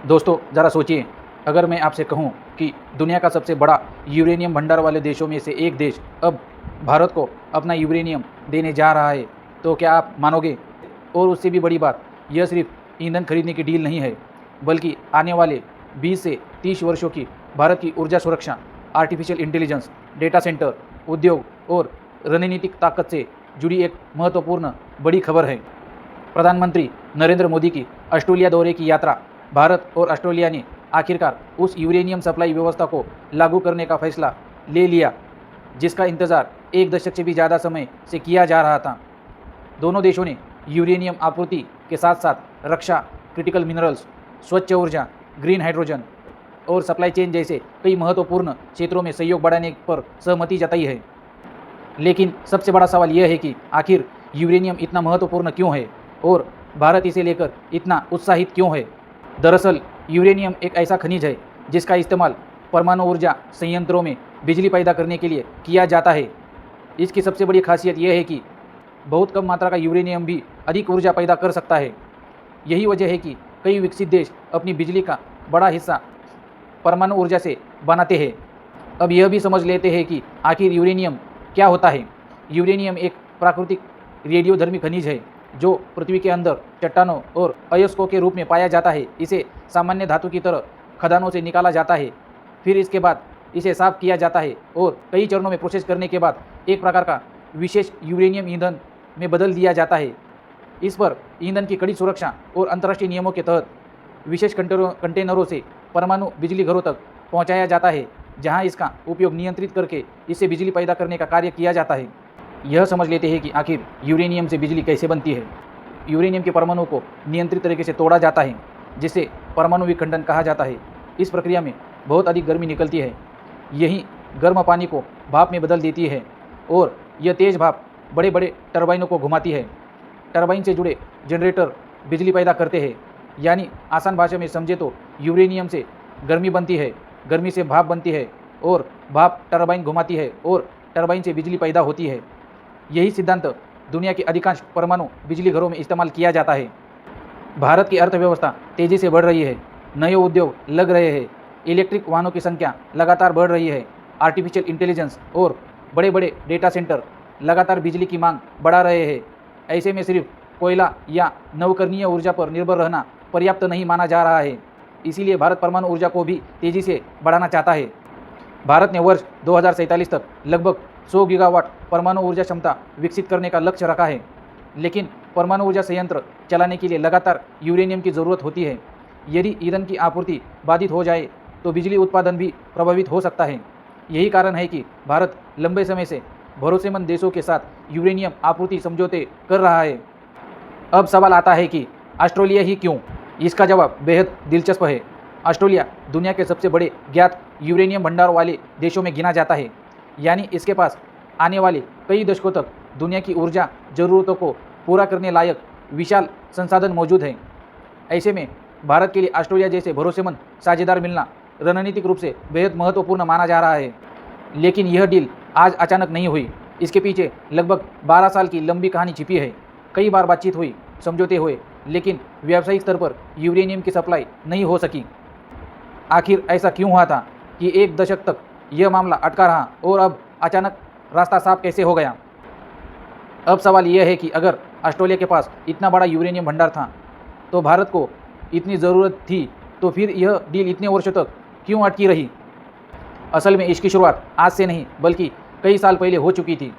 दोस्तों ज़रा सोचिए, अगर मैं आपसे कहूं कि दुनिया का सबसे बड़ा यूरेनियम भंडार वाले देशों में से एक देश अब भारत को अपना यूरेनियम देने जा रहा है, तो क्या आप मानोगे? और उससे भी बड़ी बात, यह सिर्फ ईंधन खरीदने की डील नहीं है, बल्कि आने वाले 20 से 30 वर्षों की भारत की ऊर्जा सुरक्षा, आर्टिफिशियल इंटेलिजेंस, डेटा सेंटर, उद्योग और रणनीतिक ताकत से जुड़ी एक महत्वपूर्ण बड़ी खबर है। प्रधानमंत्री नरेंद्र मोदी की ऑस्ट्रेलिया दौरे की यात्रा, भारत और ऑस्ट्रेलिया ने आखिरकार उस यूरेनियम सप्लाई व्यवस्था को लागू करने का फैसला ले लिया जिसका इंतजार एक दशक से भी ज़्यादा समय से किया जा रहा था। दोनों देशों ने यूरेनियम आपूर्ति के साथ साथ रक्षा, क्रिटिकल मिनरल्स, स्वच्छ ऊर्जा, ग्रीन हाइड्रोजन और सप्लाई चेन जैसे कई महत्वपूर्ण क्षेत्रों में सहयोग बढ़ाने पर सहमति जताई है। लेकिन सबसे बड़ा सवाल यह है कि आखिर यूरेनियम इतना महत्वपूर्ण क्यों है और भारत इसे लेकर इतना उत्साहित क्यों है? दरअसल यूरेनियम एक ऐसा खनिज है जिसका इस्तेमाल परमाणु ऊर्जा संयंत्रों में बिजली पैदा करने के लिए किया जाता है। इसकी सबसे बड़ी खासियत यह है कि बहुत कम मात्रा का यूरेनियम भी अधिक ऊर्जा पैदा कर सकता है। यही वजह है कि कई विकसित देश अपनी बिजली का बड़ा हिस्सा परमाणु ऊर्जा से बनाते हैं। अब यह भी समझ लेते हैं कि आखिर यूरेनियम क्या होता है। यूरेनियम एक प्राकृतिक रेडियोधर्मी खनिज है जो पृथ्वी के अंदर चट्टानों और अयस्कों के रूप में पाया जाता है। इसे सामान्य धातु की तरह खदानों से निकाला जाता है, फिर इसके बाद इसे साफ किया जाता है और कई चरणों में प्रोसेस करने के बाद एक प्रकार का विशेष यूरेनियम ईंधन में बदल दिया जाता है। इस पर ईंधन की कड़ी सुरक्षा और अंतर्राष्ट्रीय नियमों के तहत विशेष कंटेनरों से परमाणु बिजली घरों तक पहुंचाया जाता है, जहां इसका उपयोग नियंत्रित करके इससे बिजली पैदा करने का कार्य किया जाता है। यह समझ लेते हैं कि आखिर यूरेनियम से बिजली कैसे बनती है। यूरेनियम के परमाणु को नियंत्रित तरीके से तोड़ा जाता है, जिसे परमाणु विखंडन कहा जाता है। इस प्रक्रिया में बहुत अधिक गर्मी निकलती है। यही गर्म पानी को भाप में बदल देती है और यह तेज भाप बड़े बड़े टरबाइनों को घुमाती है। टरबाइन से जुड़े जनरेटर बिजली पैदा करते हैं। यानी आसान भाषा में समझे तो यूरेनियम से गर्मी बनती है, गर्मी से भाप बनती है और भाप टरबाइन घुमाती है और टरबाइन से बिजली पैदा होती है। यही सिद्धांत दुनिया के अधिकांश परमाणु बिजली घरों में इस्तेमाल किया जाता है। भारत की अर्थव्यवस्था तेजी से बढ़ रही है, नए उद्योग लग रहे हैं, इलेक्ट्रिक वाहनों की संख्या लगातार बढ़ रही है, आर्टिफिशियल इंटेलिजेंस और बड़े बड़े डेटा सेंटर लगातार बिजली की मांग बढ़ा रहे हैं। ऐसे में सिर्फ कोयला या नवकरणीय ऊर्जा पर निर्भर रहना पर्याप्त नहीं माना जा रहा है। इसीलिए भारत परमाणु ऊर्जा को भी तेजी से बढ़ाना चाहता है। भारत ने वर्ष 2047 तक लगभग 100 गीगावाट परमाणु ऊर्जा क्षमता विकसित करने का लक्ष्य रखा है। लेकिन परमाणु ऊर्जा संयंत्र चलाने के लिए लगातार यूरेनियम की ज़रूरत होती है। यदि ईंधन की आपूर्ति बाधित हो जाए तो बिजली उत्पादन भी प्रभावित हो सकता है। यही कारण है कि भारत लंबे समय से भरोसेमंद देशों के साथ यूरेनियम आपूर्ति समझौते कर रहा है। अब सवाल आता है कि ऑस्ट्रेलिया ही क्यों? इसका जवाब बेहद दिलचस्प है। ऑस्ट्रेलिया दुनिया के सबसे बड़े ज्ञात यूरेनियम भंडार वाले देशों में गिना जाता है। यानी इसके पास आने वाले कई दशकों तक दुनिया की ऊर्जा ज़रूरतों को पूरा करने लायक विशाल संसाधन मौजूद हैं। ऐसे में भारत के लिए ऑस्ट्रेलिया जैसे भरोसेमंद साझेदार मिलना रणनीतिक रूप से बेहद महत्वपूर्ण माना जा रहा है। लेकिन यह डील आज अचानक नहीं हुई। इसके पीछे लगभग 12 साल की लंबी कहानी छिपी है। कई बार बातचीत हुई, समझौते हुए, लेकिन व्यावसायिक स्तर पर यूरेनियम की सप्लाई नहीं हो सकी। आखिर ऐसा क्यों हुआ था कि एक दशक तक यह मामला अटका रहा और अब अचानक रास्ता साफ कैसे हो गया? अब सवाल यह है कि अगर ऑस्ट्रेलिया के पास इतना बड़ा यूरेनियम भंडार था, तो भारत को इतनी ज़रूरत थी, तो फिर यह डील इतने वर्षों तक क्यों अटकी रही? असल में इसकी शुरुआत आज से नहीं बल्कि कई साल पहले हो चुकी थी।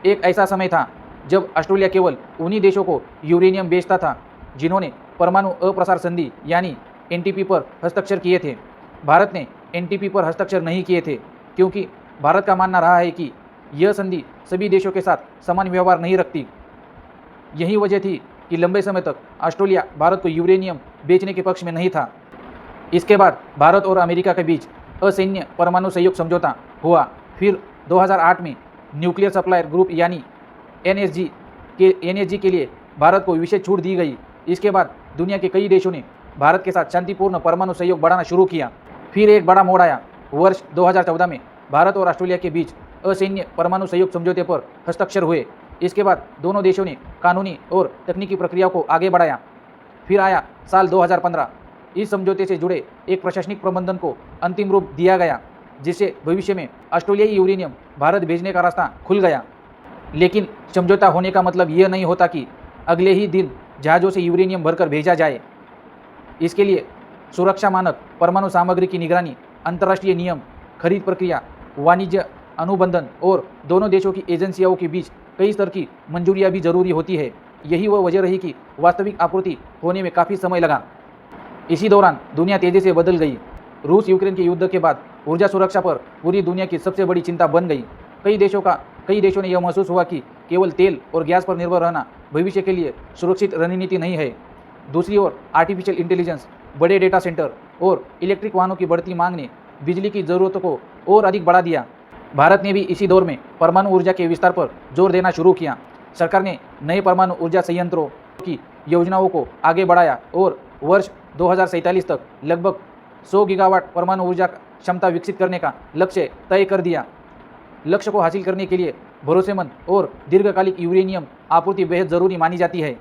एक ऐसा समय था जब ऑस्ट्रेलिया केवल उन्हीं देशों को यूरेनियम बेचता था जिन्होंने परमाणु अप्रसार संधि यानी एनटीपी पर हस्ताक्षर किए थे। भारत ने एनटीपी पर हस्ताक्षर नहीं किए थे क्योंकि भारत का मानना रहा है कि यह संधि सभी देशों के साथ समान व्यवहार नहीं रखती। यही वजह थी कि लंबे समय तक ऑस्ट्रेलिया भारत को यूरेनियम बेचने के पक्ष में नहीं था। इसके बाद भारत और अमेरिका के बीच असैन्य परमाणु सहयोग समझौता हुआ। फिर 2008 में न्यूक्लियर सप्लायर ग्रुप यानी एनएसजी के लिए भारत को विशेष छूट दी गई। इसके बाद दुनिया के कई देशों ने भारत के साथ शांतिपूर्ण परमाणु सहयोग बढ़ाना शुरू किया। फिर एक बड़ा मोड़ आया। वर्ष 2014 में भारत और ऑस्ट्रेलिया के बीच असैन्य परमाणु सहयोग समझौते पर हस्ताक्षर हुए। इसके बाद दोनों देशों ने कानूनी और तकनीकी प्रक्रिया को आगे बढ़ाया। फिर आया साल 2015 इस समझौते से जुड़े एक प्रशासनिक प्रबंधन को अंतिम रूप दिया गया, जिससे भविष्य में ऑस्ट्रेलियाई यूरेनियम भारत भेजने का रास्ता खुल गया। लेकिन समझौता होने का मतलब यह नहीं होता कि अगले ही दिन जहाज़ों से यूरेनियम भरकर भेजा जाए। इसके लिए सुरक्षा मानक, परमाणु सामग्री की निगरानी, अंतर्राष्ट्रीय नियम, खरीद प्रक्रिया, वाणिज्य अनुबंधन और दोनों देशों की एजेंसियों के बीच कई स्तर की मंजूरियां भी जरूरी होती है। यही वह वजह रही कि वास्तविक आपूर्ति होने में काफ़ी समय लगा। इसी दौरान दुनिया तेजी से बदल गई। रूस यूक्रेन के युद्ध के बाद ऊर्जा सुरक्षा पर पूरी दुनिया की सबसे बड़ी चिंता बन गई। कई देशों ने यह महसूस हुआ कि केवल तेल और गैस पर निर्भर रहना भविष्य के लिए सुरक्षित रणनीति नहीं है। दूसरी ओर आर्टिफिशियल इंटेलिजेंस, बड़े डेटा सेंटर और इलेक्ट्रिक वाहनों की बढ़ती मांग ने बिजली की ज़रूरतों को और अधिक बढ़ा दिया। भारत ने भी इसी दौर में परमाणु ऊर्जा के विस्तार पर जोर देना शुरू किया। सरकार ने नए परमाणु ऊर्जा संयंत्रों की योजनाओं को आगे बढ़ाया और वर्ष 2047 तक लगभग 100 गीगावाट परमाणु ऊर्जा क्षमता विकसित करने का लक्ष्य तय कर दिया। लक्ष्य को हासिल करने के लिए भरोसेमंद और दीर्घकालिक यूरेनियम आपूर्ति बेहद ज़रूरी मानी जाती है।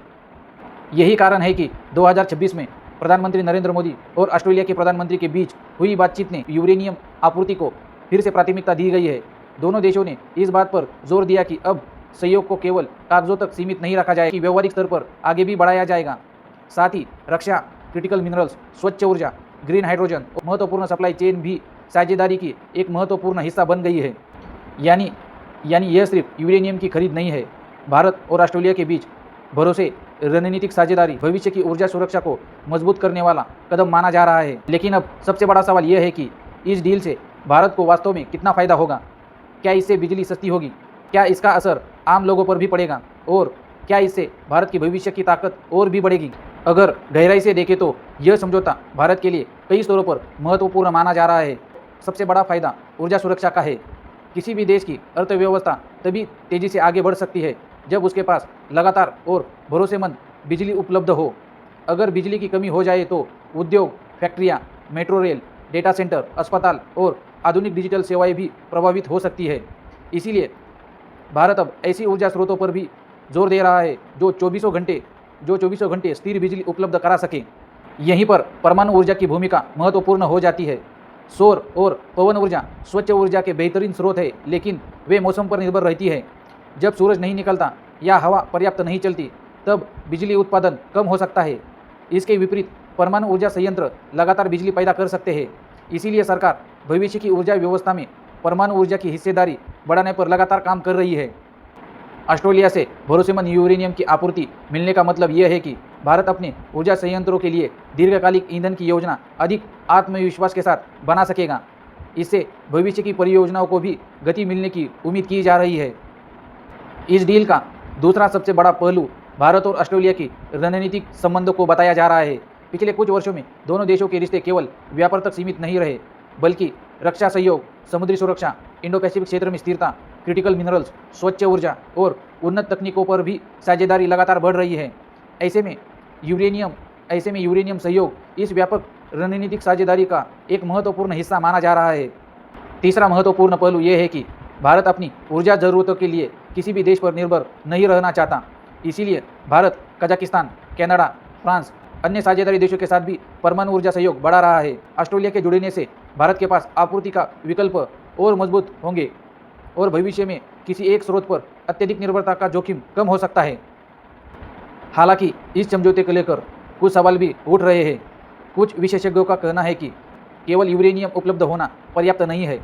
यही कारण है कि 2026 में प्रधानमंत्री नरेंद्र मोदी और ऑस्ट्रेलिया के प्रधानमंत्री के बीच हुई बातचीत में यूरेनियम आपूर्ति को फिर से प्राथमिकता दी गई है। दोनों देशों ने इस बात पर जोर दिया कि अब सहयोग को केवल कागजों तक सीमित नहीं रखा जाएगा, कि व्यवहारिक स्तर पर आगे भी बढ़ाया जाएगा। साथ ही रक्षा, क्रिटिकल मिनरल्स, स्वच्छ ऊर्जा, ग्रीन हाइड्रोजन और महत्वपूर्ण सप्लाई चेन भी साझेदारी की एक महत्वपूर्ण हिस्सा बन गई है। यानी यह सिर्फ यूरेनियम की खरीद नहीं है। भारत और ऑस्ट्रेलिया के बीच भरोसे, रणनीतिक साझेदारी भविष्य की ऊर्जा सुरक्षा को मजबूत करने वाला कदम माना जा रहा है। लेकिन अब सबसे बड़ा सवाल यह है कि इस डील से भारत को वास्तव में कितना फ़ायदा होगा। क्या इससे बिजली सस्ती होगी? क्या इसका असर आम लोगों पर भी पड़ेगा? और क्या इससे भारत की भविष्य की ताकत और भी बढ़ेगी? अगर गहराई से देखें तो यह समझौता भारत के लिए कई स्तरों पर महत्वपूर्ण माना जा रहा है। सबसे बड़ा फायदा ऊर्जा सुरक्षा का है। किसी भी देश की अर्थव्यवस्था तभी तेजी से आगे बढ़ सकती है जब उसके पास लगातार और भरोसेमंद बिजली उपलब्ध हो। अगर बिजली की कमी हो जाए तो उद्योग, फैक्ट्रियाँ, मेट्रो रेल, डेटा सेंटर, अस्पताल और आधुनिक डिजिटल सेवाएं भी प्रभावित हो सकती है। इसीलिए भारत अब ऐसी ऊर्जा स्रोतों पर भी जोर दे रहा है जो चौबीसों घंटे स्थिर बिजली उपलब्ध करा सके। यहीं पर परमाणु ऊर्जा की भूमिका महत्वपूर्ण हो जाती है। सौर और पवन ऊर्जा स्वच्छ ऊर्जा के बेहतरीन स्रोत है, लेकिन वे मौसम पर निर्भर रहती है। जब सूरज नहीं निकलता या हवा पर्याप्त नहीं चलती, तब बिजली उत्पादन कम हो सकता है। इसके विपरीत परमाणु ऊर्जा संयंत्र लगातार बिजली पैदा कर सकते हैं। इसीलिए सरकार भविष्य की ऊर्जा व्यवस्था में परमाणु ऊर्जा की हिस्सेदारी बढ़ाने पर लगातार काम कर रही है। ऑस्ट्रेलिया से भरोसेमंद यूरेनियम की आपूर्ति मिलने का मतलब यह है कि भारत अपने ऊर्जा संयंत्रों के लिए दीर्घकालिक ईंधन की योजना अधिक आत्मविश्वास के साथ बना सकेगा। इससे भविष्य की परियोजनाओं को भी गति मिलने की उम्मीद की जा रही है। इस डील का दूसरा सबसे बड़ा पहलू भारत और ऑस्ट्रेलिया की रणनीतिक संबंधों को बताया जा रहा है। पिछले कुछ वर्षों में दोनों देशों के रिश्ते केवल व्यापार तक सीमित नहीं रहे, बल्कि रक्षा सहयोग, समुद्री सुरक्षा, इंडो पैसिफिक क्षेत्र में स्थिरता, क्रिटिकल मिनरल्स, स्वच्छ ऊर्जा और उन्नत तकनीकों पर भी साझेदारी लगातार बढ़ रही है। ऐसे में यूरेनियम सहयोग इस व्यापक रणनीतिक साझेदारी का एक महत्वपूर्ण हिस्सा माना जा रहा है। तीसरा महत्वपूर्ण पहलू यह है कि भारत अपनी ऊर्जा ज़रूरतों के लिए किसी भी देश पर निर्भर नहीं रहना चाहता। इसीलिए भारत कजाकिस्तान, कनाडा, फ्रांस, अन्य साझेदारी देशों के साथ भी परमाणु ऊर्जा सहयोग बढ़ा रहा है। ऑस्ट्रेलिया के जुड़ने से भारत के पास आपूर्ति का विकल्प और मजबूत होंगे और भविष्य में किसी एक स्रोत पर अत्यधिक निर्भरता का जोखिम कम हो सकता है। हालांकि इस समझौते को लेकर कुछ सवाल भी उठ रहे हैं। कुछ विशेषज्ञों का कहना है कि केवल यूरेनियम उपलब्ध होना पर्याप्त नहीं है।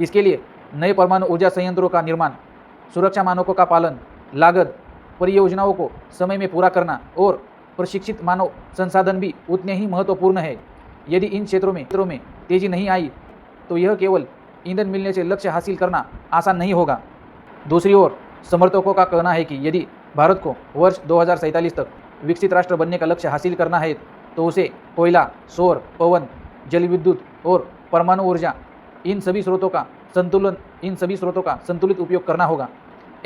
इसके लिए नए परमाणु ऊर्जा संयंत्रों का निर्माण, सुरक्षा मानकों का पालन, लागत, परियोजनाओं को समय में पूरा करना और प्रशिक्षित मानव संसाधन भी उतने ही महत्वपूर्ण है। यदि इन क्षेत्रों में तेजी नहीं आई तो यह केवल ईंधन मिलने से लक्ष्य हासिल करना आसान नहीं होगा। दूसरी ओर समर्थकों का कहना है कि यदि भारत को वर्ष 2047 तक विकसित राष्ट्र बनने का लक्ष्य हासिल करना है तो उसे कोयला, सौर, पवन, जल विद्युत और परमाणु ऊर्जा इन सभी स्रोतों का संतुलित उपयोग करना होगा।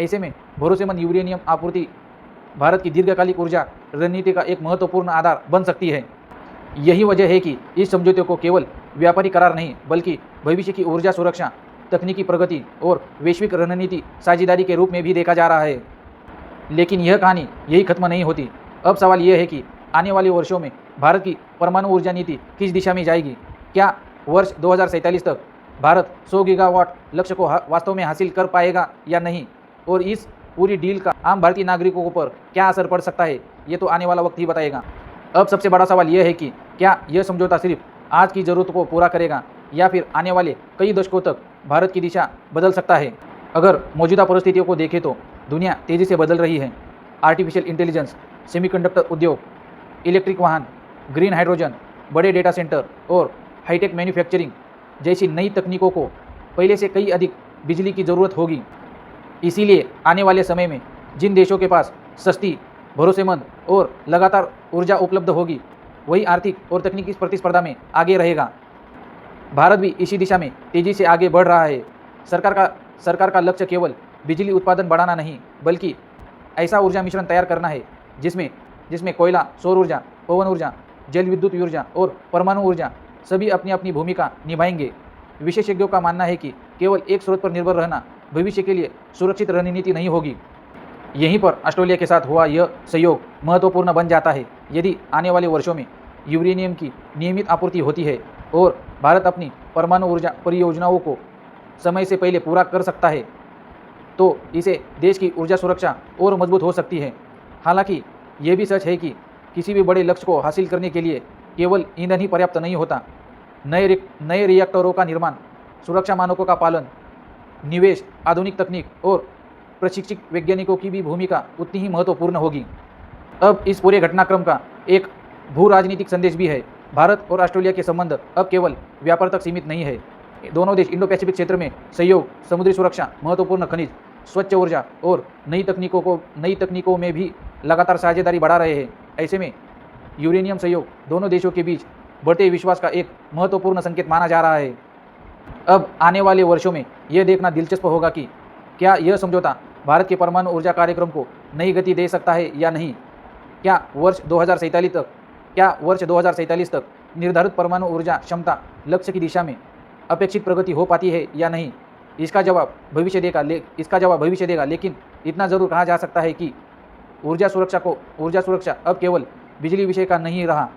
ऐसे में भरोसेमंद यूरेनियम आपूर्ति भारत की दीर्घकालिक ऊर्जा रणनीति का एक महत्वपूर्ण आधार बन सकती है। यही वजह है कि इस समझौते को केवल व्यापारिक करार नहीं, बल्कि भविष्य की ऊर्जा सुरक्षा, तकनीकी प्रगति और वैश्विक रणनीति साझेदारी के रूप में भी देखा जा रहा है। लेकिन यह कहानी यही खत्म नहीं होती। अब सवाल यह है कि आने वाले वर्षों में भारत की परमाणु ऊर्जा नीति किस दिशा में जाएगी? क्या वर्ष 2047 तक भारत 100 गीगावाट लक्ष्य को वास्तव में हासिल कर पाएगा या नहीं? और इस पूरी डील का आम भारतीय नागरिकों पर क्या असर पड़ सकता है, ये तो आने वाला वक्त ही बताएगा। अब सबसे बड़ा सवाल यह है कि क्या यह समझौता सिर्फ आज की ज़रूरत को पूरा करेगा या फिर आने वाले कई दशकों तक भारत की दिशा बदल सकता है? अगर मौजूदा परिस्थितियों को देखें तो दुनिया तेज़ी से बदल रही है। आर्टिफिशियल इंटेलिजेंस, सेमीकंडक्टर उद्योग, इलेक्ट्रिक वाहन, ग्रीन हाइड्रोजन, बड़े डेटा सेंटर और हाईटेक मैन्युफैक्चरिंग जैसी नई तकनीकों को पहले से कई अधिक बिजली की ज़रूरत होगी। इसीलिए आने वाले समय में जिन देशों के पास सस्ती, भरोसेमंद और लगातार ऊर्जा उपलब्ध होगी, वही आर्थिक और तकनीकी प्रतिस्पर्धा में आगे रहेगा। भारत भी इसी दिशा में तेज़ी से आगे बढ़ रहा है। सरकार का लक्ष्य केवल बिजली उत्पादन बढ़ाना नहीं, बल्कि ऐसा ऊर्जा मिश्रण तैयार करना है जिसमें कोयला, सौर ऊर्जा, पवन ऊर्जा, जल विद्युत ऊर्जा और परमाणु ऊर्जा सभी अपनी अपनी भूमिका निभाएंगे। विशेषज्ञों का मानना है कि केवल एक स्रोत पर निर्भर रहना भविष्य के लिए सुरक्षित रणनीति नहीं होगी। यहीं पर ऑस्ट्रेलिया के साथ हुआ यह सहयोग महत्वपूर्ण बन जाता है। यदि आने वाले वर्षों में यूरेनियम की नियमित आपूर्ति होती है और भारत अपनी परमाणु ऊर्जा परियोजनाओं को समय से पहले पूरा कर सकता है, तो इसे देश की ऊर्जा सुरक्षा और मजबूत हो सकती है। हालांकि ये भी सच है कि किसी भी बड़े लक्ष्य को हासिल करने के लिए केवल ईंधन ही पर्याप्त नहीं होता। नए रिएक्टरों का निर्माण, सुरक्षा मानकों का पालन, निवेश, आधुनिक तकनीक और प्रशिक्षित वैज्ञानिकों की भी भूमिका उतनी ही महत्वपूर्ण होगी। अब इस पूरे घटनाक्रम का एक भू राजनीतिक संदेश भी है। भारत और ऑस्ट्रेलिया के संबंध अब केवल व्यापार तक सीमित नहीं है। दोनों देश इंडो पैसिफिक क्षेत्र में सहयोग, समुद्री सुरक्षा, महत्वपूर्ण खनिज, स्वच्छ ऊर्जा और नई तकनीकों में भी लगातार साझेदारी बढ़ा रहे हैं। ऐसे में यूरेनियम सहयोग दोनों देशों के बीच बढ़ते विश्वास का एक महत्वपूर्ण संकेत माना जा रहा है। अब आने वाले वर्षों में यह देखना दिलचस्प होगा कि क्या यह समझौता भारत के परमाणु ऊर्जा कार्यक्रम को नई गति दे सकता है या नहीं। क्या वर्ष 2047 तक निर्धारित परमाणु ऊर्जा क्षमता लक्ष्य की दिशा में अपेक्षित प्रगति हो पाती है या नहीं, इसका जवाब भविष्य देगा। लेकिन इतना ज़रूर कहा जा सकता है कि ऊर्जा सुरक्षा अब केवल बिजली विषय का नहीं रहा।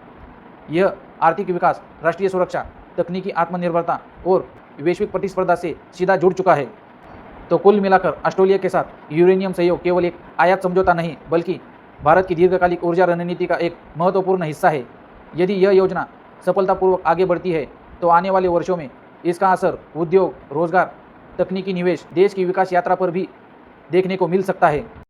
यह आर्थिक विकास, राष्ट्रीय सुरक्षा, तकनीकी आत्मनिर्भरता और वैश्विक प्रतिस्पर्धा से सीधा जुड़ चुका है। तो कुल मिलाकर ऑस्ट्रेलिया के साथ यूरेनियम सहयोग केवल एक आयात समझौता नहीं, बल्कि भारत की दीर्घकालिक ऊर्जा रणनीति का एक महत्वपूर्ण हिस्सा है। यदि यह योजना सफलतापूर्वक आगे बढ़ती है, तो आने वाले वर्षों में इसका असर उद्योग, रोजगार, तकनीकी निवेश, देश की विकास यात्रा पर भी देखने को मिल सकता है।